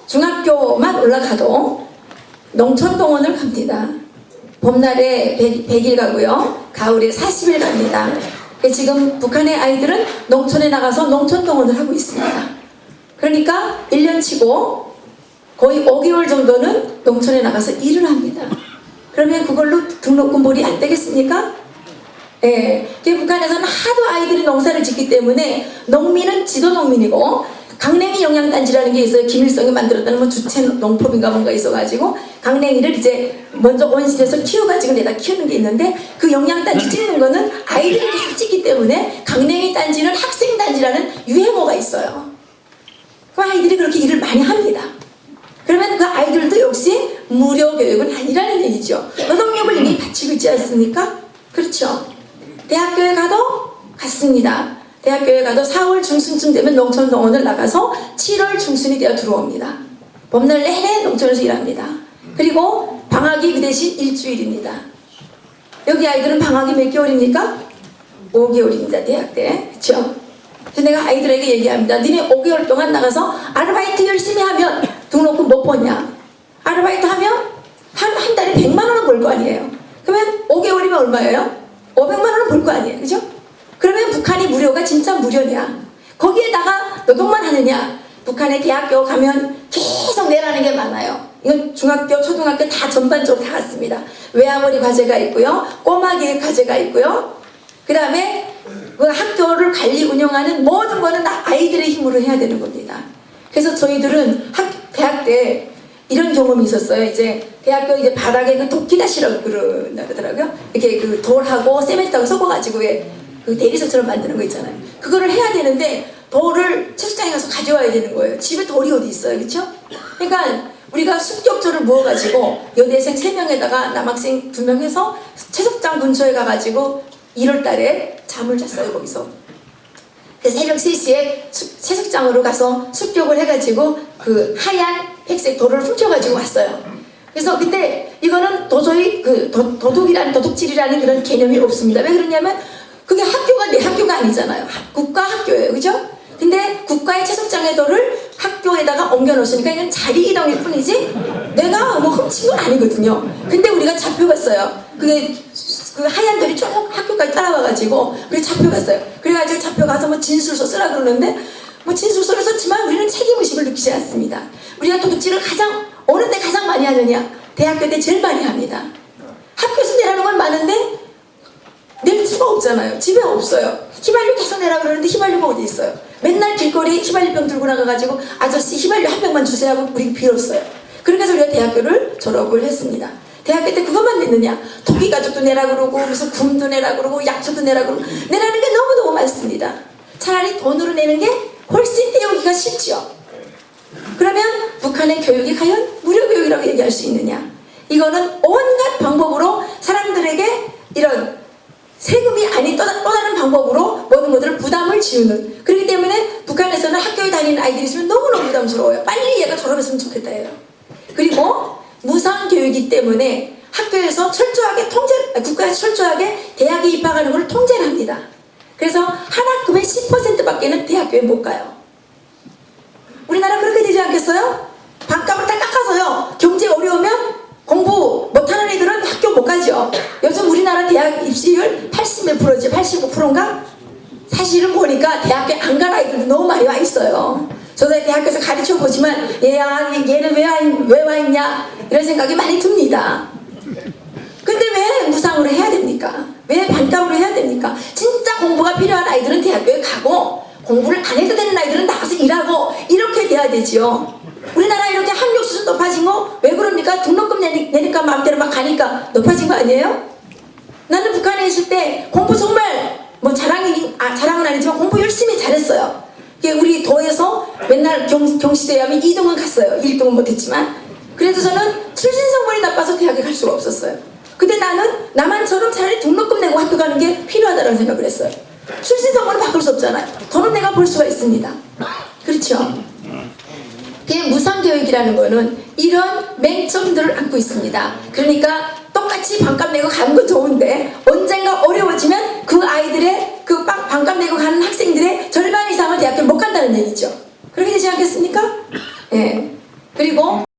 중학교만 올라가도 농촌동원을 갑니다. 봄날에 100일 가고요. 가을에 40일 갑니다. 지금 북한의 아이들은 농촌에 나가서 농촌동원을 하고 있습니다. 그러니까 1년치고 거의 5개월 정도는 농촌에 나가서 일을 합니다. 그러면 그걸로 등록금벌이 안 되겠습니까? 예, 북한에서는 하도 아이들이 농사를 짓기 때문에 농민은 지도농민이고 강냉이 영양단지라는 게 있어요. 김일성이 만들었다는 뭐 주체 농법인가 뭔가 있어가지고 강냉이를 이제 먼저 온실에서 키워가지고 내가 키우는 게 있는데 그 영양단지 찍는 거는 아이들이 계속 찍기 때문에 강냉이 단지는 학생단지라는 유행어가 있어요. 그 아이들이 그렇게 일을 많이 합니다. 그러면 그 아이들도 역시 무료 교육은 아니라는 얘기죠. 노동력을 이미 바치고 있지 않습니까? 그렇죠. 대학교에 가도 갔습니다. 대학교에 가도 4월 중순쯤 되면 농촌동원을 나가서 7월 중순이 되어 들어옵니다. 봄날 내내 농촌에서 일합니다. 그리고 방학이 그 대신 일주일입니다. 여기 아이들은 방학이 몇 개월입니까? 5개월입니다. 대학 때. 그렇죠? 그래서 내가 아이들에게 얘기합니다. 니네 5개월 동안 나가서 아르바이트 열심히 하면 등록금 못 버냐? 아르바이트 하면 한 달에 100만 원은 벌 거 아니에요. 그러면 5개월이면 얼마예요? 500만 원은 벌 거 아니에요. 그죠? 그러면 북한이 무료가 진짜 무료냐? 거기에다가 노동만 하느냐? 북한의 대학교 가면 계속 내라는 게 많아요. 이건 중학교, 초등학교 다 전반적으로 다 같습니다. 외화머리 과제가 있고요. 꼬마 계획 과제가 있고요. 그 다음에 그 학교를 관리 운영하는 모든 거는 다 아이들의 힘으로 해야 되는 겁니다. 그래서 저희들은 대학 때 이런 경험이 있었어요. 이제 대학교 이제 바닥에 그 도끼다시라고 그러더라고요. 이렇게 그 돌하고 세멘트하고 섞어가지고 그 대리석처럼 만드는 거 있잖아요. 그거를 해야 되는데 돌을 채석장에 가서 가져와야 되는 거예요. 집에 돌이 어디 있어요, 그렇죠? 그러니까 우리가 습격조를 모아가지고 여대생 3명에다가 남학생 2명 해서 채석장 근처에 가가지고 1월달에 잠을 잤어요, 거기서. 그래서 새벽 3시에 채석장으로 가서 습격을 해가지고 그 하얀 백색 돌을 훔쳐가지고 왔어요. 그래서 근데 이거는 도저히 그 도둑질이라는 그런 개념이 없습니다. 왜 그러냐면 그게 학교가 내 학교가 아니잖아요. 국가 학교예요, 그죠? 근데 국가의 채석장의 돌을 학교에다가 옮겨놓으니까 이건 자리 이동일 뿐이지 내가 뭐 훔친 건 아니거든요. 근데 우리가 잡혀갔어요. 그게 그 하얀 돌이 쭉 학교까지 따라와가지고 우리 잡혀갔어요. 그래가지고 잡혀가서 뭐 진술서 쓰라 그러는데 뭐 진술서를 썼지만 우리는 책임의식을 느끼지 않습니다. 우리가 도둑질을 어느 때 가장 많이 하느냐? 대학교 때 제일 많이 합니다. 학교에서 내라는 건 많은데 낼 수가 없잖아요. 집에 없어요. 휘발유 계속 내라 그러는데 휘발유가 어디 있어요? 맨날 길거리에 휘발유병 들고 나가가지고 아저씨 휘발유 한 병만 주세요 하고 우리 빌었어요. 그렇게 해서 우리가 대학교를 졸업을 했습니다. 대학교 때 그것만 냈느냐? 토끼 가죽도 내라 그러고 무슨 굼도 내라 그러고 약초도 내라 그러고 내라는 게 너무너무 많습니다. 차라리 돈으로 내는 게 훨씬 떼우기가 쉽죠. 그러면 북한의 교육이 과연 무료 교육이라고 얘기할 수 있느냐? 이거는 온갖 방법으로 사람들에게 이런 세금이 아닌 또 다른 방법으로 모든 것들을 부담을 지우는. 그렇기 때문에 북한에서는 학교에 다니는 아이들이 있으면 너무너무 부담스러워요. 빨리 얘가 졸업했으면 좋겠다 해요. 그리고 무상교육이기 때문에 학교에서 철저하게 국가에서 철저하게 대학에 입학하는 걸 통제를 합니다. 그래서 한 학급의 10%밖에는 대학교에 못 가요. 우리나라 그렇게 되지 않겠어요? 반값을 다 깎아서요. 경제 어려우면 공부 못하는 애들은 학교 못 가죠. 요즘 우리나라 대학 입시율 80몇 프로지? 85%인가? 사실은 보니까 대학교 안 간 아이들도 너무 많이 와 있어요. 저도 대학교에서 가르쳐 보지만 얘는 왜 와 있냐 이런 생각이 많이 듭니다. 근데 왜 무상으로 해야 됩니까? 왜 반값으로 해야 됩니까? 진짜 공부가 필요한 아이들은 대학교에 가고 공부를 안 해도 되는 아이들은 나가서 일하고 이렇게 돼야 되지요. 우리나라 이렇게 학력 수준 높아진 거 왜 그럽니까? 등록금 내니까 마음대로 막 가니까 높아진 거 아니에요? 나는 북한에 있을 때 공부 정말 뭐 자랑은 아니지만 공부 열심히 잘했어요. 우리 도에서 맨날 경시대회 하면 2등은 갔어요. 1등은 못했지만. 그래도 저는 출신성분이 나빠서 대학에 갈 수가 없었어요. 근데 나는 남한처럼 차라리 등록금 내고 학교 가는 게 필요하다는 생각을 했어요. 출신성분은 바꿀 수 없잖아요. 돈은 내가 벌 수가 있습니다. 그렇죠? 무상교육이라는 거는 이런 맹점들을 안고 있습니다. 그러니까 똑같이 반값 내고 가는 건 좋은데 언젠가 어려워지면 그 아이들의 그 반값 내고 가는 학생들의 절반 이상은 대학교를 못 간다는 얘기죠. 그렇게 되지 않겠습니까? 예. 그리고 그리고